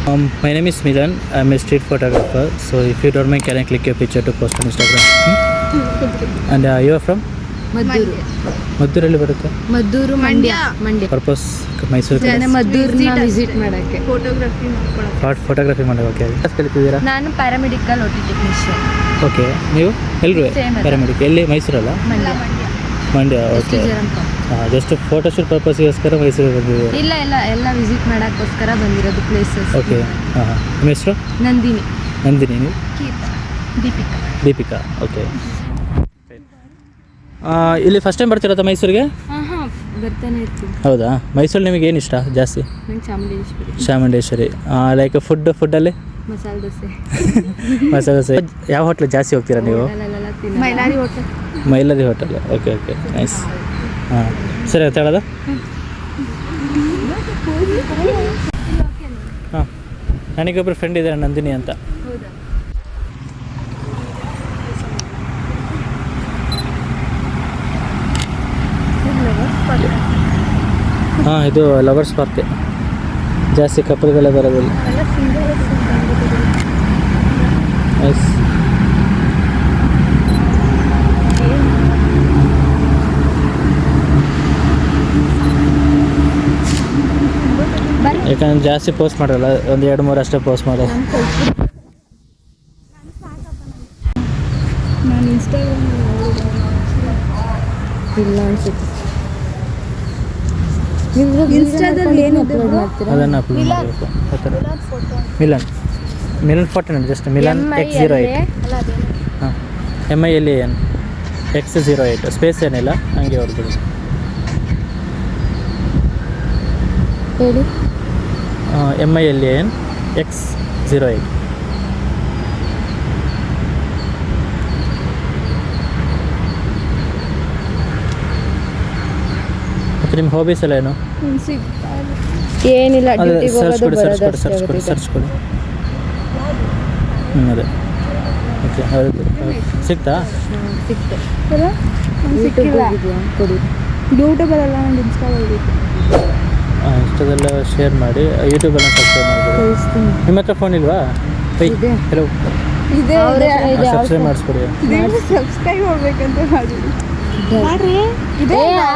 My name is Milan. I'm a street photographer. So if you don't mind, can I click your picture to post on Instagram? And you are from? Maddur. ಮದ್ದೂರಲ್ಲಿ ಬರುತ್ತೆ? Maddur Mandya. Purpose Mysuru. ಮದ್ದೂರನ್ನ visit ಮಾಡೋಕ್ಕೆ. Photography ಮಾಡೋಕೆ. Class ಕಲಿತಿದ್ದೀರಾ? ನಾನು paramedical OT technician. Okay, ನೀವು ಎಲ್ಲರೂ paramedical ಎಲ್ಲಿ? ಮೈಸೂರಲ್ಲ? Mandya. Okay, just photoshoot ಪರ್ಪಸ್ಗೋಸ್ಕರ ಮೈಸೂರಿಗೆ ಬಂದಿದ್ದೀರಾ? ಇಲ್ಲ ವಿಸಿಟ್ ಮಾಡೋಕ್ಕೋಸ್ಕರ ಬಂದಿರೋದು ಪ್ಲೇಸಸ್. ಓಕೆ, ಹಾಂ. ನಿಮ್ಮ ಹೆಸರು? ನಂದಿನಿ. ನೀವು? ದೀಪಿಕಾ. ಓಕೆ. ಇಲ್ಲಿ ಫಸ್ಟ್ ಟೈಮ್ ಬರ್ತಿರೋದಾ ಮೈಸೂರಿಗೆ? ಬರ್ತಾನೆ ಇರ್ತೀನಿ. ಹೌದಾ? ಮೈಸೂರಲ್ಲಿ ನಿಮಗೆ ಏನು ಇಷ್ಟ ಜಾಸ್ತಿ? ನಂಗೆ ಚಾಮುಂಡೇಶ್ವರಿ. ಲೈಕ್ ಫುಡ್ಡಲ್ಲಿ? ಮಸಾಲೆ ದೋಸೆ. ಯಾವ ಹೋಟ್ಲಿಗೆ ಜಾಸ್ತಿ ಹೋಗ್ತೀರಾ ನೀವು? ಮೈಲಾರಿ ಹೋಟೆಲ್. Okay, nice. ಹಾಂ, ಸರಿ ಆಯ್ತು ಹೇಳೋದು. ಹಾಂ, ನನಗೊಬ್ಬರು ಫ್ರೆಂಡ್ ಇದ್ದಾರೆ ನಂದಿನಿ ಅಂತ. ಹಾಂ, ಇದು ಲವರ್ಸ್ ಪಾರ್ಕ್. ಜಾಸ್ತಿ ಕಪಲ್ಗಳೇ ಬರೋದಿಲ್ಲ. ನೈಸ್. ಯಾಕಂದ್ರೆ ಜಾಸ್ತಿ ಪೋಸ್ಟ್ ಮಾಡಲ್ಲ, ಒಂದು 2-3 ಅಷ್ಟೇ ಪೋಸ್ಟ್ ಮಾಡೋದು. ನಾನು ಇನ್ಸ್ಟಾದಲ್ಲಿ ಏನು ಅಪ್ಲೋಡ್ ಮಾಡ್ತೀರಾ? ಅದನ್ನು ಅಪ್ಲೋಡ್ ಮಾಡಬೇಕು. ಮಿಲನ್ ಫೋಟೋ ನೋಡಿ, ಜಸ್ಟ್ ಮಿಲನ್ X08. ಹಾಂ, MILAN X08. ಸ್ಪೇಸ್ ಏನಿಲ್ಲ, ಹಂಗೆ ಹೊರಬಿಡಿ. ಹೇಳಿ. MILAN X08. ಮತ್ತು ನಿಮ್ಮ ಹಾಬೀಸ್ ಎಲ್ಲ ಏನು? ಏನಿಲ್ಲ, ಸರ್ಚ್ ಕೊಡಿ. ಅದೇ. ಓಕೆ, ಹೌದು. ಸಿಗ್ತಾ? ಯೂಟ್ಯೂಬಲ್ಲ, ನಾನು ಇನ್ಸ್ಟಾದೆಲ್ಲ ಶೇರ್ ಮಾಡಿ, ಯೂಟ್ಯೂಬೆಲ್ಲ ಸಬ್ಸ್ಕ್ರೈಬ್ ಮಾಡಿ. ನಿಮ್ಮ ಹತ್ರ ಫೋನ್ ಇಲ್ವಾ? Hello, subscribe ಮಾಡಿಸ್ಕೊಡಿ. ಸಬ್ಸ್ಕ್ರೈಬ್ ಮಾಡ್ಬೇಕಂತ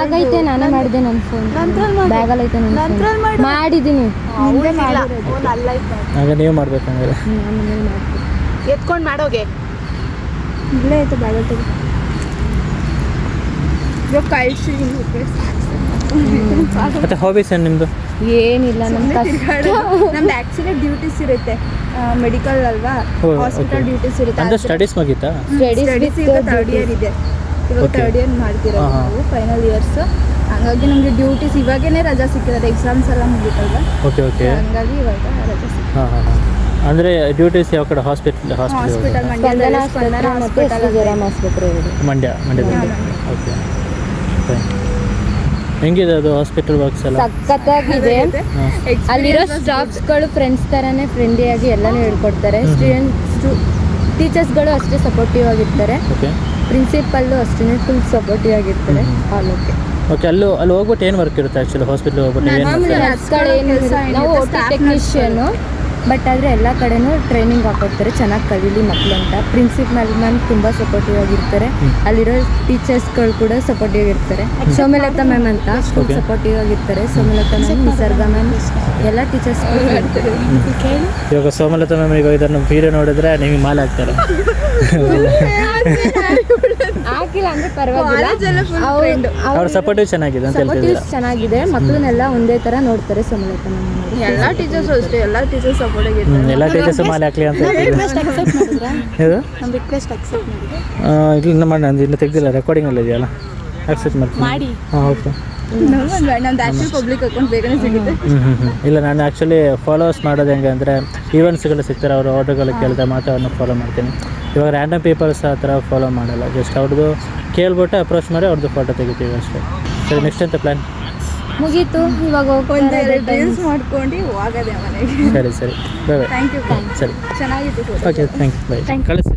ಆಗೈತೆ. ನಾನೇ ಮಾಡಿದೆ. ನನ್ನ ಫೋನ್ ಬ್ಯಾಗಲ್ಲಿ ಐತೆ. ನಾನು ಮಾಡಿದ್ದೀನಿ. ಹಾಗೆ ನೀವು ಮಾಡ್ಬೇಕಂದ್ರೆ ಎತ್ಕೊಂಡು ಮಾಡೋಗೆ ಇಲ್ಲೇ ಐತೆ ಬ್ಯಾಗಲ್ಲಿ. ಮತ್ತೆ ಹಾಬೀಸ್ ಏನು ನಿಮ್ಮದು? ಏನಿಲ್ಲ, ನಮ್ದು ಆ್ಯಕ್ಚುಲಿ ಡ್ಯೂಟೀಸ್ ಇರುತ್ತೆ. ಮೆಡಿಕಲ್ ಅಲ್ವಾ, ಹಾಸ್ಪಿಟಲ್ ಡ್ಯೂಟೀಸ್ ಇರುತ್ತೆ. ಅಂದರೆ ಸ್ಟಡೀಸ್ ಮುಗೀತಾ? ಸ್ಟಡೀಸ್ ಈಗ 3rd ಇಯರ್ ಇದೆ. ಇವಾಗ 3rd ಇಯರ್ ಮಾಡ್ತಿರೋ ನಾವು, ಫೈನಲ್ ಇಯರ್ಸ್. ಹಾಗಾಗಿ ನಮಗೆ ಡ್ಯೂಟೀಸ್ ಇವಾಗೇನೆ ರಜಾ ಸಿಕ್ಕಿರೋದು. ಎಕ್ಸಾಮ್ಸ್ ಎಲ್ಲ ಮುಗೀತಲ್ವಾ, ಹಂಗಾಗಿ ಇವಾಗ ರಜಾ ಸಿಕ್ಕಿದೆ. ಅಂದರೆ ಡ್ಯೂಟೀಸ್ ಯಾವ ಕಡೆ? ಹಾಸ್ಪಿಟಲ್ ಮಂಡ್ಯದಲ್ಲಿ. ಓಕೆ, ಹೆಂಗಿದೆ ಅದು ಹಾಸ್ಪಿಟಲ್ ವರ್ಕ್ಸ್ ಎಲ್ಲ? ಸಖತ್ತಾಗಿದೆ. ಅಲ್ಲಿರೋ ಸ್ಟಾಫ್ಸ್ಗಳು ಫ್ರೆಂಡ್ಸ್ ಥರನೇ ಫ್ರೆಂಡ್ಲಿಯಾಗಿ ಎಲ್ಲನೂ ಹೇಳ್ಕೊಡ್ತಾರೆ. ಟೀಚರ್ಸ್ಗಳು ಅಷ್ಟೇ ಸಪೋರ್ಟಿವ್ ಆಗಿರ್ತಾರೆ. ಪ್ರಿನ್ಸಿಪಲ್ಲು ಅಷ್ಟೇ ಫುಲ್ ಸಪೋರ್ಟಿವ್ ಆಗಿರ್ತಾರೆ. ಓಕೆ, ಅಲ್ಲಿ ಹೋಗ್ಬಿಟ್ಟು ಏನು ವರ್ಕ್ ಇರುತ್ತೆ ಆ್ಯಕ್ಚುಲಿ ಹಾಸ್ಪಿಟ್ಲ್ ಹೋಗ್ಬಿಟ್ಟು? ನಾವು OT ಟೆಕ್ನಿಷಿಯನು, ಬಟ್ ಆದರೆ ಎಲ್ಲ ಕಡೆನೂ ಟ್ರೈನಿಂಗ್ ಹಾಕೊಡ್ತಾರೆ, ಚೆನ್ನಾಗಿ ಕಲೀಲಿ ಮಕ್ಕಳು ಅಂತ. ಪ್ರಿನ್ಸಿಪಲ್ ಮ್ಯಾಮ್ ತುಂಬ ಸಪೋರ್ಟಿವ್ ಆಗಿರ್ತಾರೆ. ಅಲ್ಲಿರೋ ಟೀಚರ್ಸ್ಗಳು ಕೂಡ ಸಪೋರ್ಟಿವ್ ಆಗಿರ್ತಾರೆ. ಸೋಮಲತಾ ಮ್ಯಾಮ್ ಅಂತ ಸಪೋರ್ಟಿವ್ ಆಗಿರ್ತಾರೆ. ಸೋಮಲತಾ ಮ್ಯಾಮ್, ನಿಸರ್ಗ ಮ್ಯಾಮ್, ಎಲ್ಲ ಟೀಚರ್ಸ್ಗಳು ಹೇಳ್ತಾರೆ. ಇವಾಗ ಸೋಮಲತಾ ಮ್ಯಾಮ್ ಈಗ ಇದನ್ನು ವೀಡಿಯೋ ನೋಡಿದ್ರೆ ನಿಮಗೆ ಮಾಲೆ ಹಾಕ್ತಾರೆ. ಹಾಕಿಲ್ಲ ಅಂದರೆ ಪರವಾಗಿಲ್ಲ, ಅವ್ರ ಸಪೋರ್ಟಿವ್ ಚೆನ್ನಾಗಿದೆ ಅಂತ ಹೇಳ್ತಿದ್ದಾರೆ. ಚೆನ್ನಾಗಿದೆ. ಮಕ್ಕಳನ್ನೆಲ್ಲ ಒಂದೇ ಥರ ನೋಡ್ತಾರೆ ಸೋಮಲತಾ ಮ್ಯಾಮ್. ಎಲ್ಲ ಟೀಚರ್ಸ್ ಅಷ್ಟೇ, ಎಲ್ಲ ಟೀಚರ್ಸ್ ಎಲ್ಲ ಟೀಚರ್ಸ್ ಮಾಲೆ ಹಾಕ್ಲಿ ಅಂತ ಇಲ್ಲ ಮಾಡಿ. ನಂದು ಇನ್ನೂ ತೆಗ್ದಿಲ್ಲ, ರೆಕಾರ್ಡಿಂಗಲ್ಲಿ ಇದೆಯಲ್ಲ, ಆಕ್ಸೆಪ್ಟ್ ಮಾಡ್ತೀನಿ. ಹಾಂ, ಓಕೆ. ಪಬ್ಲಿಕ್ ಅಕೌಂಟ್ ಬೇಗನೆ ಸಿಗುತ್ತೆ. ಇಲ್ಲ, ನಾನು ಆ್ಯಕ್ಚುಲಿ ಫಾಲೋವರ್ಸ್ ಮಾಡೋದು ಹೆಂಗೆ ಅಂದರೆ ಈವೆಂಟ್ಸ್ಗಳು ಸಿಗ್ತಾರೆ, ಅವರು ಆರ್ಡರ್ಗಳು ಕೇಳಿದ್ರೆ ಮಾತ್ರ ಅವ್ರನ್ನ ಫಾಲೋ ಮಾಡ್ತೀನಿ. ಇವಾಗ ರ್ಯಾಂಡಮ್ ಪೀಪಲ್ಸ್ ಆ ಥರ ಫಾಲೋ ಮಾಡಲ್ಲ. ಜಸ್ಟ್ ಅವ್ರದ್ದು ಕೇಳ್ಬಿಟ್ಟು ಅಪ್ರೋಚ್ ಮಾಡಿ ಅವ್ರದ್ದು ಫೋಟೋ ತೆಗಿತೀವಿ ಅಷ್ಟೇ. ಸರಿ, ನೆಕ್ಸ್ಟ್ ಅಂತ ಪ್ಲ್ಯಾನ್? ಮುಗೀತು, ಇವಾಗ ರೀಲ್ಸ್ ಮಾಡ್ಕೊಂಡು ಹೋಗೋದೆ ಮನೆಗೆ. ಸರಿ, ಬಾಯ್. Thank you. ಸರಿ, ಚೆನ್ನಾಗಿತ್ತು. Okay, thank you, bye. ಕಳಿಸಿ.